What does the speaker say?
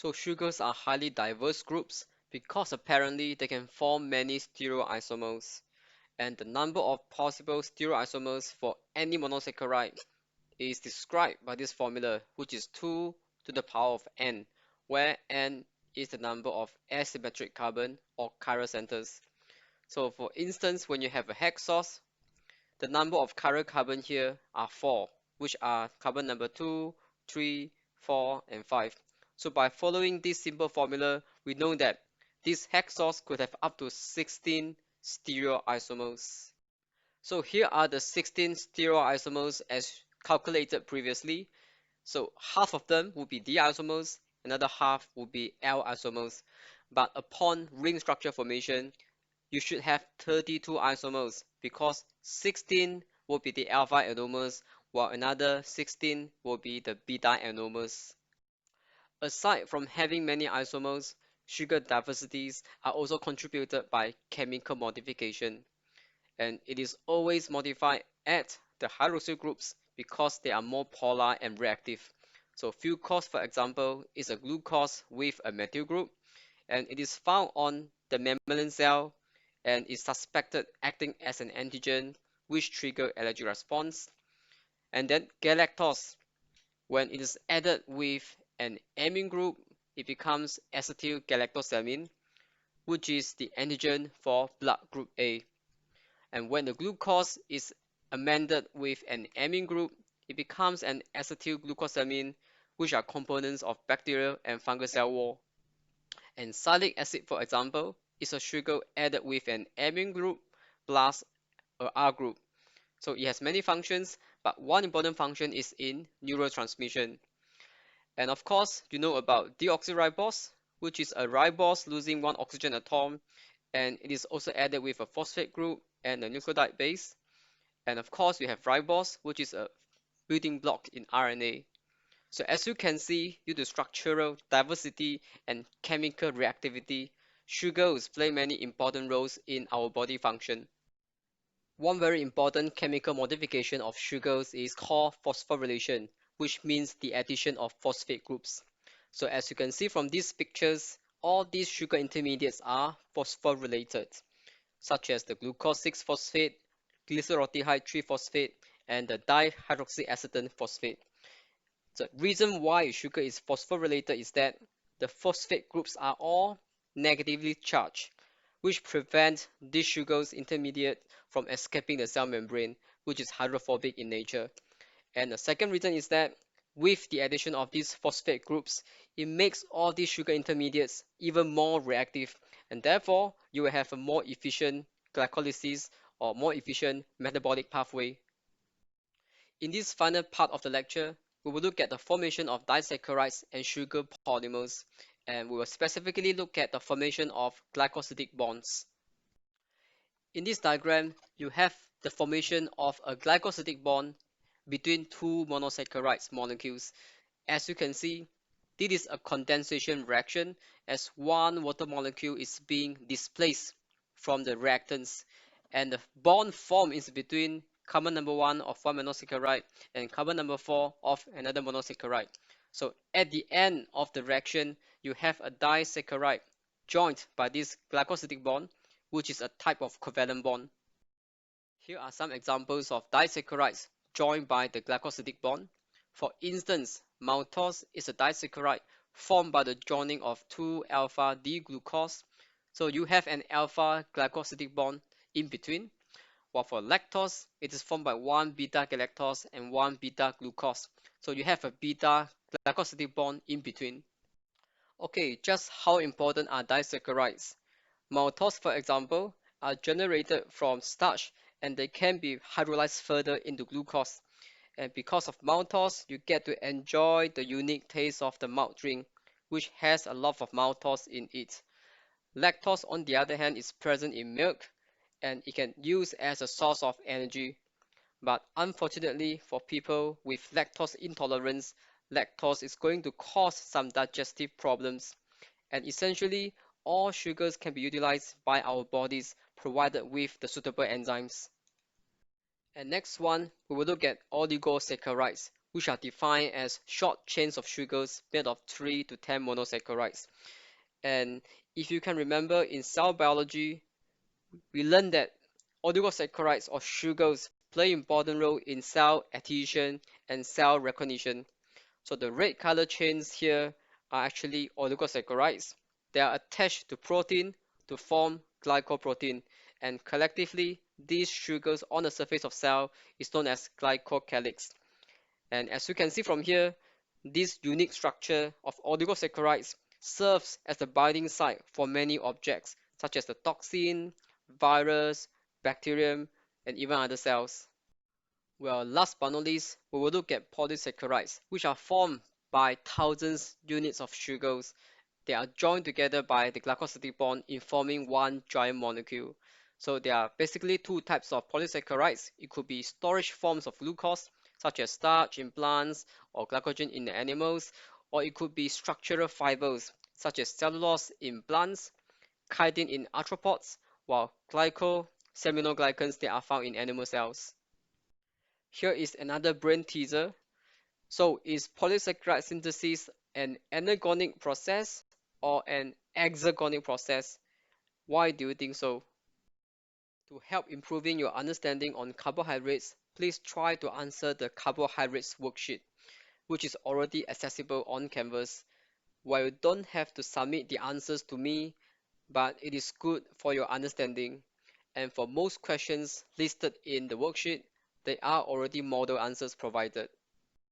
So sugars are highly diverse groups because apparently they can form many stereoisomers, and the number of possible stereoisomers for any monosaccharide is described by this formula, which is 2 to the power of n, where n is the number of asymmetric carbon or chiral centers. So for instance, when you have a hexose, the number of chiral carbon here are 4, which are carbon number 2, 3, 4, and 5. So by following this simple formula, we know that this hexose could have up to 16 stereoisomers. So here are the 16 stereoisomers as calculated previously. So half of them would be D isomers, another half would be L isomers. But upon ring structure formation, you should have 32 isomers because 16 will be the alpha anomers, while another 16 will be the beta anomers. Aside from having many isomers, sugar diversities are also contributed by chemical modification, and it is always modified at the hydroxyl groups because they are more polar and reactive. So fucose, for example, is a glucose with a methyl group, and it is found on the mammalian cell and is suspected acting as an antigen which trigger allergic response. And then galactose, when it is added with an amine group, it becomes acetyl galactosamine, which is the antigen for blood group A. And when the glucose is amended with an amine group, it becomes an acetylglucosamine, which are components of bacterial and fungal cell wall. And salicylic acid, for example, is a sugar added with an amine group plus a R group. So it has many functions, but one important function is in neurotransmission. And of course, you know about deoxyribose, which is a ribose losing one oxygen atom, and it is also added with a phosphate group and a nucleotide base. And of course, we have ribose, which is a building block in RNA. So as you can see, due to structural diversity and chemical reactivity, sugars play many important roles in our body function. One very important chemical modification of sugars is called phosphorylation, which means the addition of phosphate groups. So as you can see from these pictures, all these sugar intermediates are phosphorylated, such as the glucose 6-phosphate, glyceraldehyde 3-phosphate, and the dihydroxyacetone phosphate. The reason why sugar is phosphorylated is that the phosphate groups are all negatively charged, which prevent these sugars intermediate from escaping the cell membrane, which is hydrophobic in nature. And the second reason is that with the addition of these phosphate groups, it makes all these sugar intermediates even more reactive, and therefore you will have a more efficient glycolysis or more efficient metabolic pathway. In this final part of the lecture, we will look at the formation of disaccharides and sugar polymers, and we will specifically look at the formation of glycosidic bonds. In this diagram, you have the formation of a glycosidic bond between two monosaccharides molecules. As you can see, this is a condensation reaction as one water molecule is being displaced from the reactants, and the bond formed is between carbon number 1 of one monosaccharide and carbon number 4 of another monosaccharide. So at the end of the reaction, you have a disaccharide joined by this glycosidic bond, which is a type of covalent bond. Here are some examples of disaccharides joined by the glycosidic bond. For instance, maltose is a disaccharide formed by the joining of two alpha D-glucose. So you have an alpha glycosidic bond in between. While for lactose, it is formed by one beta galactose and one beta glucose. So you have a beta glycosidic bond in between. Okay, just how important are disaccharides? Maltose, for example, are generated from starch and they can be hydrolyzed further into glucose. And because of maltose, you get to enjoy the unique taste of the malt drink, which has a lot of maltose in it. Lactose, on the other hand, is present in milk and it can use as a source of energy. But unfortunately, for people with lactose intolerance, lactose is going to cause some digestive problems. And essentially, all sugars can be utilized by our bodies provided with the suitable enzymes. And next one, we will look at oligosaccharides, which are defined as short chains of sugars made of 3 to 10 monosaccharides. And if you can remember in cell biology, we learned that oligosaccharides or sugars play an important role in cell adhesion and cell recognition. So the red color chains here are actually oligosaccharides. They are attached to protein to form glycoprotein, and collectively these sugars on the surface of cell is known as glycocalyx. And as you can see from here, this unique structure of oligosaccharides serves as the binding site for many objects such as the toxin, virus, bacterium, and even other cells. Well, last but not least, we will look at polysaccharides, which are formed by thousands units of sugars. They are joined together by the glycosidic bond in forming one giant molecule. So there are basically two types of polysaccharides. It could be storage forms of glucose, such as starch in plants or glycogen in the animals, or it could be structural fibers, such as cellulose in plants, chitin in arthropods, while glycosaminoglycans they are found in animal cells. Here is another brain teaser. So is polysaccharide synthesis an anergonic process or an exergonic process? Why do you think so? To help improving your understanding on carbohydrates, please try to answer the carbohydrates worksheet, which is already accessible on Canvas, where you don't have to submit the answers to me, but it is good for your understanding. And for most questions listed in the worksheet, they are already model answers provided.